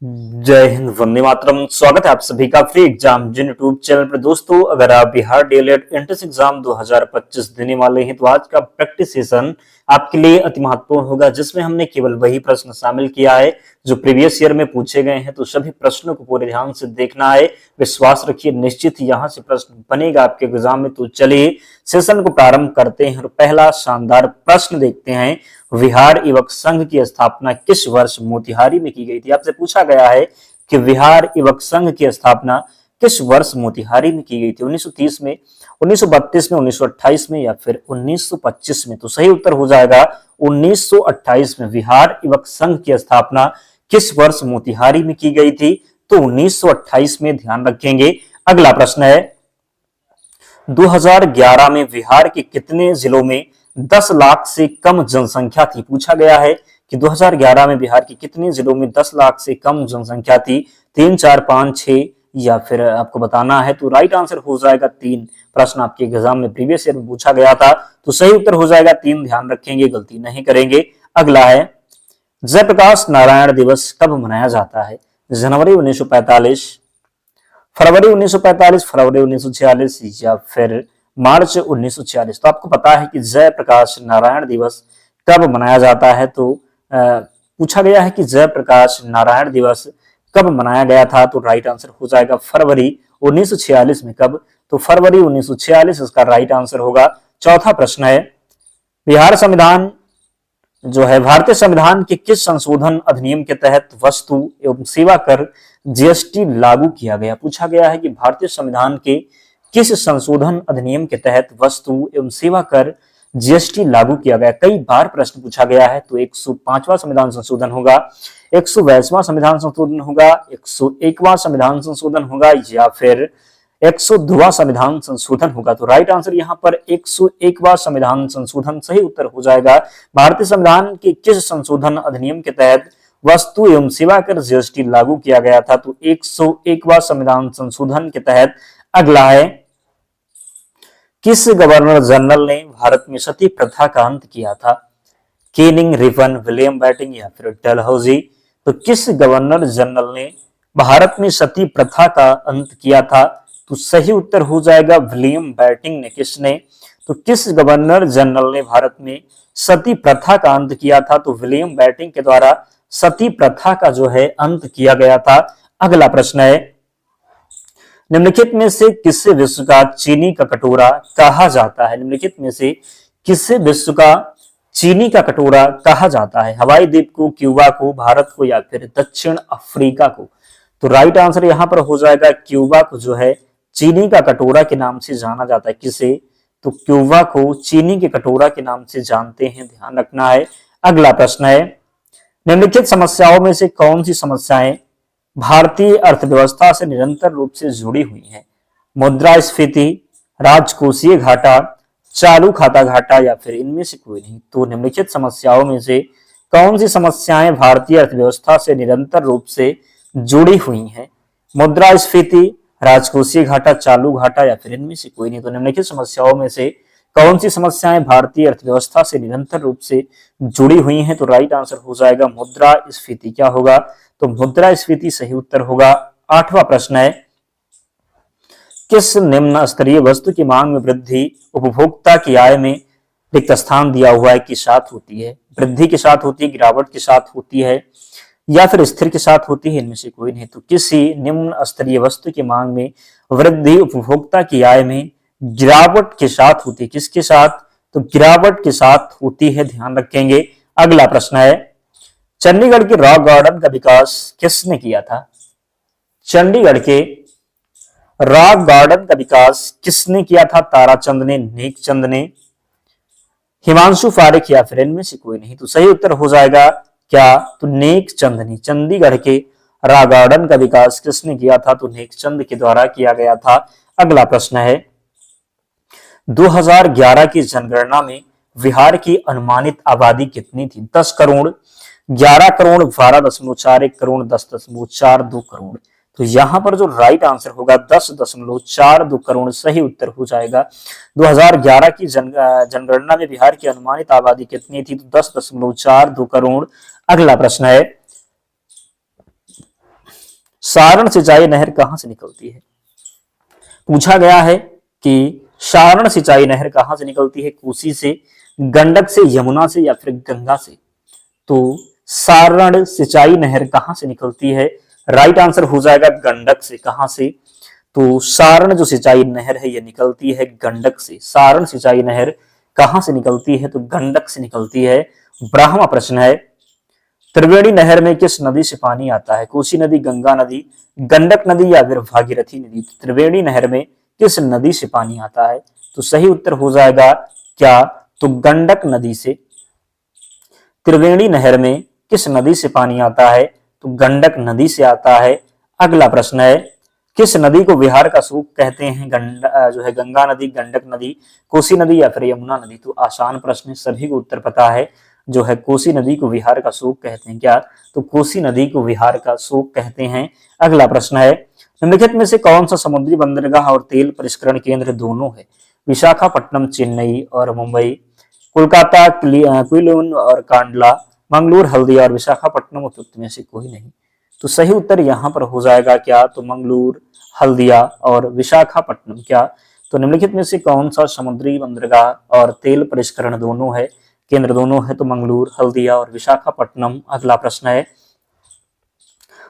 जय हिंद, वंदे मातरम। स्वागत है आप सभी का फ्री एग्जाम जिन यूट्यूब चैनल पर। दोस्तों, अगर आप बिहार डीएलएड एंट्रेंस एग्जाम 2025 देने वाले हैं तो आज का प्रैक्टिस सेशन आपके लिए अति महत्वपूर्ण होगा, जिसमें हमने केवल वही प्रश्न शामिल किया है जो प्रीवियस ईयर में पूछे गए हैं। तो सभी प्रश्नों को पूरे ध्यान से देखना है। विश्वास रखिए, निश्चित ही यहाँ से प्रश्न बनेगा आपके एग्जाम में। तो चलिए सेशन को प्रारंभ करते हैं और पहला शानदार प्रश्न देखते हैं। विहार युवक संघ की स्थापना किस वर्ष मोतिहारी में की गई थी? आपसे पूछा गया है कि विहार युवक संघ की स्थापना किस वर्ष मोतिहारी में की गई थी? 1930 में, 1932 में, 1928 में या फिर 1925 में? तो सही उत्तर हो जाएगा 1928 में। विहार युवक संघ की स्थापना किस वर्ष मोतिहारी में की गई थी? तो 1928 में, ध्यान रखेंगे। अगला प्रश्न है, 2011 में बिहार के कितने जिलों में 10 लाख से कम जनसंख्या थी? पूछा गया है कि 2011 में बिहार के कितने जिलों में 10 लाख से कम जनसंख्या थी? 3, 4, 5, 6 या फिर आपको बताना है? तो राइट आंसर हो जाएगा 3। प्रश्न आपके एग्जाम में प्रीवियस ईयर में पूछा गया था, तो सही उत्तर हो जाएगा 3। ध्यान रखेंगे, गलती नहीं करेंगे। अगला है, जयप्रकाश नारायण दिवस कब मनाया जाता है? जनवरी 1945, फरवरी 1945, फरवरी 1946 या फिर मार्च 1946? तो आपको पता है कि जयप्रकाश नारायण दिवस कब मनाया जाता है। तो पूछा गया है कि जयप्रकाश नारायण दिवस कब मनाया गया था, तो राइट आंसर हो जाएगा फरवरी 1946 में। कब? तो फरवरी 1946 इसका राइट आंसर होगा। चौथा प्रश्न है, बिहार संविधान जो है भारतीय संविधान के किस संशोधन अधिनियम के तहत वस्तु एवं सेवा कर जीएसटी लागू किया गया? पूछा गया है कि भारतीय संविधान के किस संशोधन अधिनियम के तहत वस्तु एवं सेवा कर जीएसटी लागू किया गया? कई बार प्रश्न पूछा गया है। तो 105वां संविधान संशोधन होगा, 122वां संविधान संशोधन होगा, 101वां संविधान संशोधन होगा या फिर 102वां संविधान संशोधन होगा? तो राइट आंसर यहाँ पर 101वां संविधान संशोधन सही उत्तर हो जाएगा। भारतीय संविधान के किस संशोधन अधिनियम के तहत वस्तु एवं सेवा कर जीएसटी लागू किया गया था? तो 101वां संविधान संशोधन के तहत। अगला है, किस गवर्नर जनरल ने भारत में सती प्रथा का अंत किया था? केनिंग, रिपन, विलियम बेंटिंक या फिर डलहौजी? तो किस गवर्नर जनरल ने भारत में सती प्रथा का अंत किया था? तो सही उत्तर हो जाएगा विलियम बेंटिंक ने। किसने? तो किस गवर्नर जनरल ने भारत में सती प्रथा का अंत किया था? तो विलियम बेंटिंक के द्वारा सती प्रथा का जो है अंत किया गया था। अगला प्रश्न है, निम्नलिखित में से किसे विश्व का चीनी का कटोरा कहा जाता है? निम्नलिखित में से किसे विश्व का चीनी का कटोरा कहा जाता है? हवाई द्वीप को, क्यूबा को, भारत को या फिर दक्षिण अफ्रीका को? तो राइट आंसर यहां पर हो जाएगा क्यूबा को जो है चीनी का कटोरा के नाम से जाना जाता है। किसे? तो क्यूबा को चीनी के कटोरा के नाम से जानते हैं, ध्यान रखना है। अगला प्रश्न है, निम्नलिखित समस्याओं में से कौन सी समस्याएं भारतीय अर्थव्यवस्था से निरंतर रूप से जुड़ी हुई है? मुद्रास्फीति, राजकोषीय घाटा, चालू खाता घाटा या फिर इनमें से कोई नहीं? तो निम्नलिखित समस्याओं में से कौन सी समस्याएं भारतीय अर्थव्यवस्था से निरंतर रूप से जुड़ी हुई हैं? मुद्रास्फीति, राजकोषीय घाटा, चालू घाटा या फिर इनमें से कोई नहीं? तो निम्नलिखित समस्याओं में से कौन सी समस्याएं भारतीय अर्थव्यवस्था से निरंतर रूप से जुड़ी हुई हैं? तो राइट आंसर हो जाएगा मुद्रास्फीति। क्या होगा? तो मुद्रास्फीति सही उत्तर होगा। 8वां प्रश्न है, किस निम्न स्तरीय वस्तु की मांग में वृद्धि उपभोक्ता की आय में रिक्त स्थान दिया हुआ है के साथ होती है? वृद्धि के साथ होती है, गिरावट के साथ होती है या फिर स्थिर के साथ होती है? इनमें से कोई नहीं। तो किसी निम्न स्तरीय वस्तु की मांग में वृद्धि उपभोक्ता की आय में गिरावट के साथ होती है। किसके साथ? तो गिरावट के साथ होती है, ध्यान रखेंगे। अगला प्रश्न है, चंडीगढ़ के रॉक गार्डन का विकास किसने किया था? चंडीगढ़ के रॉक गार्डन का विकास किसने किया था? ताराचंद ने, नेकचंद ने, हिमांशु पारेख या फिर इनमें से कोई नहीं? तो सही उत्तर हो जाएगा क्या? तो नेकचंद ने। चंडीगढ़ के रॉक गार्डन का विकास किसने किया था? तो नेकचंद के द्वारा किया गया था। अगला प्रश्न है, 2011 की जनगणना में बिहार की अनुमानित आबादी कितनी थी? 10 करोड़, 11 करोड़, 12.41 करोड़, 10.42 करोड़? तो यहां पर जो राइट आंसर होगा 10.42 करोड़ सही उत्तर हो जाएगा। 2011 की जनगणना में बिहार की अनुमानित आबादी कितनी थी? तो 10.42 करोड़। अगला प्रश्न है, सारण सिंचाई नहर कहां से निकलती है? पूछा गया है कि सारण सिंचाई नहर कहां से निकलती है? कोसी से, गंडक से, यमुना से या फिर गंगा से? तो सारण सिंचाई नहर कहां से निकलती है? राइट आंसर हो जाएगा गंडक से। कहां से? तो सारण जो सिंचाई नहर है यह निकलती है गंडक से। सारण सिंचाई नहर कहां से निकलती है? तो गंडक से निकलती है। 12वां प्रश्न है, त्रिवेणी नहर में किस नदी से पानी आता है? कोसी नदी, गंगा नदी, गंडक नदी या फिर भागीरथी नदी? त्रिवेणी नहर में किस नदी से पानी आता है? तो सही उत्तर हो जाएगा क्या? तो गंडक नदी से। त्रिवेणी नहर में किस नदी से पानी आता है? तो गंडक नदी से आता है। अगला प्रश्न है, किस नदी को बिहार का सूप कहते हैं? जो है गंगा नदी, गंडक नदी, कोसी नदी या फिर यमुना नदी? तो आसान प्रश्न है, सभी को उत्तर पता है। जो है कोसी नदी को बिहार का सूप कहते हैं। क्या? तो कोसी नदी को बिहार का सूप कहते हैं। अगला प्रश्न है, निम्नलिखित में से कौन सा समुद्री बंदरगाह और तेल परिष्करण केंद्र दोनों है? विशाखापट्टनम, चेन्नई और मुंबई, कोलकाता, क्विलोन और कांडला, मंगलूर, हल्दिया और विशाखापट्टनम? उपयुक्त में से कोई नहीं। तो सही उत्तर यहाँ पर हो जाएगा क्या? तो मंगलूर, हल्दिया और विशाखापट्टनम। क्या? तो निम्नलिखित में से कौन सा समुद्री बंदरगाह और तेल परिष्करण दोनों है, केंद्र दोनों है? तो मंगलूर, हल्दिया और विशाखापट्टनम। अगला प्रश्न है,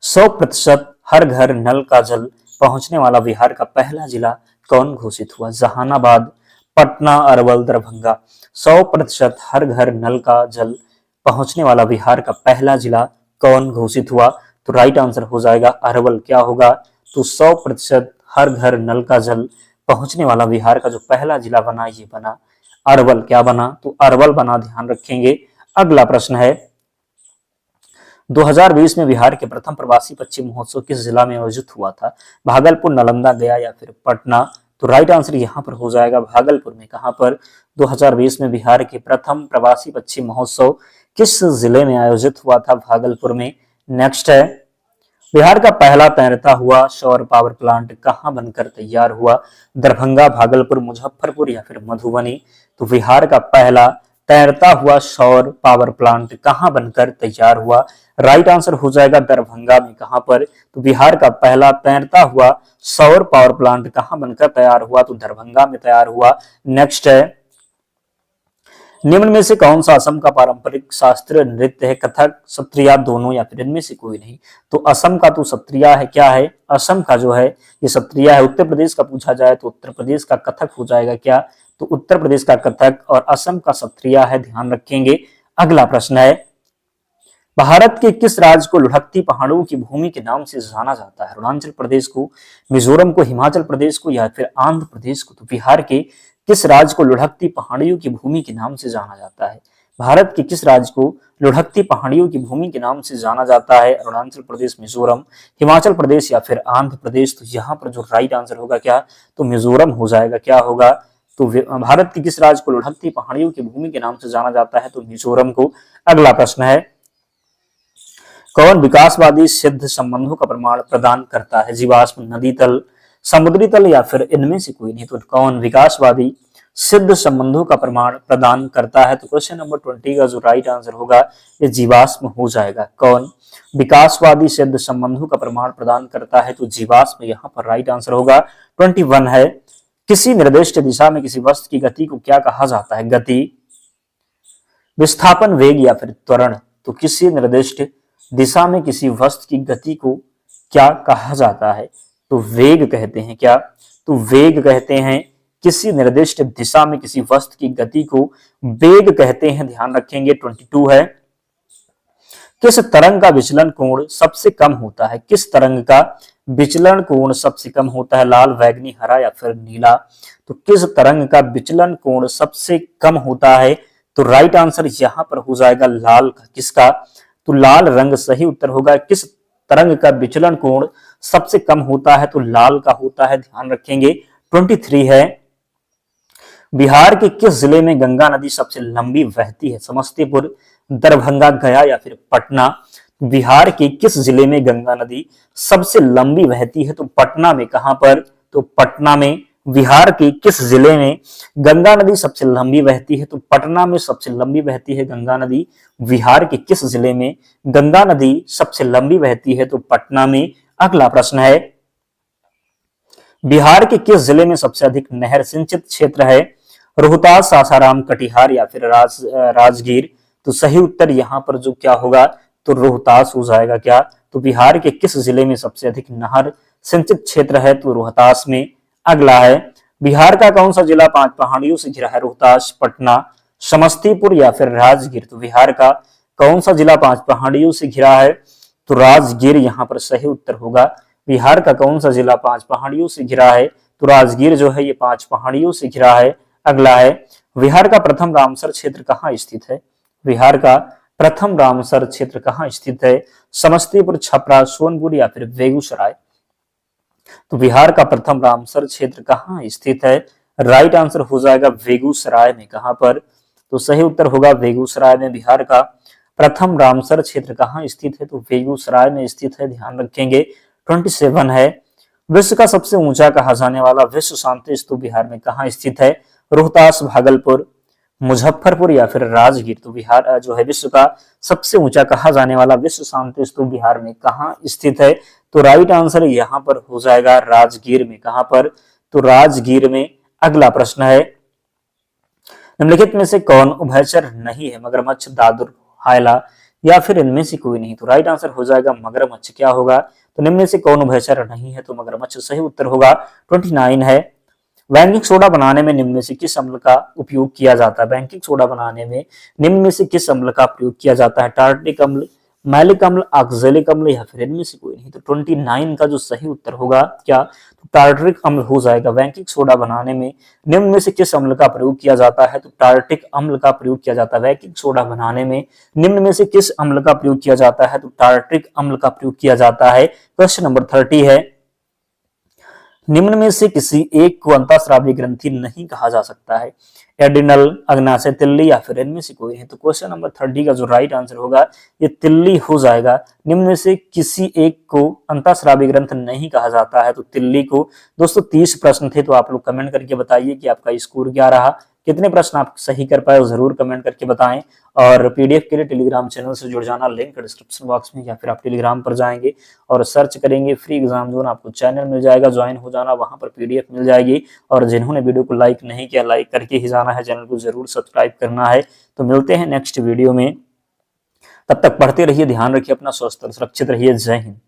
100% हर घर नल का जल पहुंचने वाला बिहार का पहला जिला कौन घोषित हुआ? जहानाबाद, पटना, अरवल, दरभंगा? 100% हर घर नल का जल पहुंचने वाला बिहार का पहला जिला कौन घोषित हुआ? तो राइट आंसर हो जाएगा अरवल। क्या होगा? तो 100% हर घर नल का जल पहुंचने वाला बिहार का जो पहला जिला बना, ये बना अरवल। क्या बना? तो अरवल बना, ध्यान रखेंगे। अगला प्रश्न है, 2020 में बिहार के प्रथम प्रवासी पक्षी महोत्सव किस जिला में आयोजित हुआ था? भागलपुर, नालंदा, गया या फिर पटना? तो राइट आंसर यहाँ पर हो जाएगा भागलपुर में। कहां पर? 2020 में बिहार के प्रथम प्रवासी पक्षी महोत्सव किस जिले में आयोजित हुआ था? भागलपुर में। नेक्स्ट है, बिहार का पहला तैरता हुआ सौर पावर प्लांट कहां बनकर तैयार हुआ? दरभंगा, भागलपुर, मुजफ्फरपुर या फिर मधुबनी? तो बिहार का पहला तैरता हुआ सौर पावर प्लांट कहां बनकर तैयार हुआ? राइट आंसर हो जाएगा दरभंगा में। कहां पर? तो बिहार का पहला तैरता हुआ सौर पावर प्लांट कहां बनकर तैयार हुआ? तो दरभंगा में तैयार हुआ। नेक्स्ट है, निम्न में से कौन सा असम का पारंपरिक शास्त्रीय नृत्य है? कथक, सत्रिया, दोनों या फिर इनमें से कोई नहीं? तो असम का तो सत्रिया है। क्या है? असम का जो है ये सत्रिया है। उत्तर प्रदेश का पूछा जाए तो उत्तर प्रदेश का कथक हो जाएगा। क्या? तो उत्तर प्रदेश का कथक और असम का सत्रिया है, ध्यान रखेंगे। अगला प्रश्न है, भारत के किस राज्य को लुढ़कती पहाड़ों की भूमि के नाम से जाना जाता है? अरुणाचल प्रदेश को, मिजोरम को, हिमाचल प्रदेश को या फिर आंध्र प्रदेश को? तो बिहार के किस राज्य को लुढ़कती पहाड़ियों की भूमि के नाम से जाना जाता है? भारत के किस राज्य को लुढ़कती पहाड़ियों की भूमि के नाम से जाना जाता है? अरुणाचल प्रदेश, मिजोरम, हिमाचल प्रदेश या फिर आंध्र प्रदेश? तो यहाँ पर जो राइट आंसर होगा क्या? तो मिजोरम हो जाएगा। क्या होगा? तो भारत के किस राज्य को लुढ़कती पहाड़ियों की भूमि के नाम से जाना जाता है? तो मिजोरम को। अगला प्रश्न है, कौन विकासवादी सिद्ध संबंधों का प्रमाण प्रदान करता है? जीवाश्म, नदी तल, समुद्री तल या फिर इनमें से कोई नहीं? तो कौन विकासवादी सिद्ध संबंधों का प्रमाण प्रदान करता है? तो क्वेश्चन नंबर 20 का जो राइट आंसर होगा ये जीवाश्म हो जाएगा। कौन विकासवादी सिद्ध संबंधों का प्रमाण प्रदान करता है? तो जीवाश्म यहाँ पर राइट आंसर होगा। 21 है, किसी निर्दिष्ट दिशा में किसी वस्तु की गति को क्या कहा जाता है? गति, विस्थापन, वेग या फिर त्वरण? तो किसी निर्दिष्ट दिशा में किसी वस्तु की गति को क्या कहा जाता है? तो वेग कहते हैं। क्या? तो वेग कहते हैं। किसी निर्दिष्ट दिशा में किसी वस्तु की गति को वेग कहते हैं, ध्यान रखेंगे। 22 है, किस तरंग का विचलन कोण सबसे कम होता है? किस तरंग का विचलन कोण सबसे कम होता है? लाल, बैंगनी, हरा या फिर नीला? तो किस तरंग का विचलन कोण सबसे कम होता है? तो राइट आंसर यहां पर हो जाएगा लाल का। किसका? तो लाल रंग सही उत्तर होगा। किस तरंग का विचलन कोण सबसे कम होता है? तो लाल का होता है, ध्यान रखेंगे। 23 है, बिहार के किस जिले में गंगा नदी सबसे लंबी बहती है? समस्तीपुर, दरभंगा, गया या फिर पटना? बिहार के किस जिले में गंगा नदी सबसे लंबी बहती है? तो पटना में। कहां पर? तो पटना में। बिहार के किस जिले में गंगा नदी सबसे लंबी बहती है? तो पटना में सबसे लंबी बहती है गंगा नदी। बिहार के किस जिले में गंगा नदी सबसे लंबी बहती है? तो पटना में। अगला प्रश्न है, बिहार के किस जिले में सबसे अधिक नहर सिंचित क्षेत्र है? रोहतास, सासाराम, कटिहार या फिर राजगीर? तो सही उत्तर यहाँ पर जो क्या होगा, तो रोहतास हो जाएगा। क्या? तो बिहार के किस जिले में सबसे अधिक नहर सिंचित क्षेत्र है? तो रोहतास में। अगला है, बिहार का कौन सा जिला 5 पहाड़ियों से घिरा है? रोहतास, पटना, समस्तीपुर या फिर राजगीर? तो बिहार का कौन सा जिला 5 पहाड़ियों से घिरा है? तो राजगीर यहाँ पर सही उत्तर होगा। बिहार का कौन सा जिला 5 पहाड़ियों से घिरा है? तो राजगीर जो है ये 5 पहाड़ियों से घिरा है। अगला है, बिहार का प्रथम रामसर क्षेत्र कहाँ स्थित है? बिहार का प्रथम रामसर क्षेत्र कहाँ स्थित है? समस्तीपुर, छपरा, सोनपुर या फिर बेगूसराय? तो बिहार का प्रथम रामसर क्षेत्र कहाँ स्थित है? राइट आंसर हो जाएगा बेगूसराय में। कहां पर? तो सही उत्तर होगा बेगूसराय में। बिहार का प्रथम रामसर क्षेत्र कहाँ स्थित है? तो बेगूसराय में स्थित है, ध्यान रखेंगे। 27 है, विश्व का सबसे ऊंचा कहा जाने वाला विश्व शांति स्तूप बिहार में कहाँ स्थित है? रोहतास, भागलपुर, मुजफ्फरपुर या फिर राजगीर? तो बिहार जो है विश्व का सबसे ऊंचा कहा जाने वाला विश्व शांति स्तूप बिहार में कहाँ स्थित है? तो राइट आंसर यहाँ पर हो जाएगा राजगीर में। कहां पर? तो राजगीर में। अगला प्रश्न है, निम्नलिखित में से कौन उभयचर नहीं है? मगरमच्छ, दादुर, हायला या फिर इनमें से कोई नहीं? तो राइट आंसर हो जाएगा मगरमच्छ। क्या होगा? तो निम्न में से कौन उभयचर नहीं है? तो मगरमच्छ सही उत्तर होगा। 29 है, बेकिंग सोडा बनाने में निम्न में से किस अम्ल का उपयोग किया जाता है? बेकिंग सोडा बनाने में निम्न में से किस अम्ल का प्रयोग किया जाता है? टार्टिक अम्ल, मैलिक अम्ल, ऑक्जेलिक अम्ल या फिर इनमें से कोई नहीं? तो 29 का जो सही उत्तर होगा क्या? तो टार्टरिक अम्ल हो जाएगा। बेकिंग सोडा बनाने में निम्न में से किस अम्ल का प्रयोग किया जाता है? तो टार्टिक अम्ल का प्रयोग किया जाता है। बेकिंग सोडा बनाने में निम्न में से किस अम्ल का प्रयोग किया जाता है? तो टार्टरिक अम्ल का प्रयोग किया जाता है। क्वेश्चन नंबर 30 है, निम्न में से किसी एक को अंतःस्रावी ग्रंथि नहीं कहा जा सकता है? एडिनल, अग्नाशय, तिल्ली या फिर इनमें से कोई है? तो क्वेश्चन नंबर 30 का जो राइट आंसर होगा ये तिल्ली हो जाएगा। निम्न में से किसी एक को अंतःस्रावी ग्रंथ नहीं कहा जाता है, तो तिल्ली को। दोस्तों 30 प्रश्न थे, तो आप लोग कमेंट करके बताइए कि आपका स्कोर क्या रहा, कितने प्रश्न आप सही कर पाए, जरूर कमेंट करके बताएं। और पीडीएफ के लिए टेलीग्राम चैनल से जुड़ जाना, लिंक डिस्क्रिप्शन बॉक्स में, या फिर आप टेलीग्राम पर जाएंगे और सर्च करेंगे फ्री एग्जाम जोन, आपको चैनल मिल जाएगा, ज्वाइन हो जाना, वहां पर पीडीएफ मिल जाएगी। और जिन्होंने वीडियो को लाइक नहीं किया, लाइक करके ही जाना है, चैनल को जरूर सब्सक्राइब करना है। तो मिलते हैं नेक्स्ट वीडियो में, तब तक पढ़ते रहिए, ध्यान रखिए अपना, स्वस्थ और सुरक्षित रहिए। जय हिंद।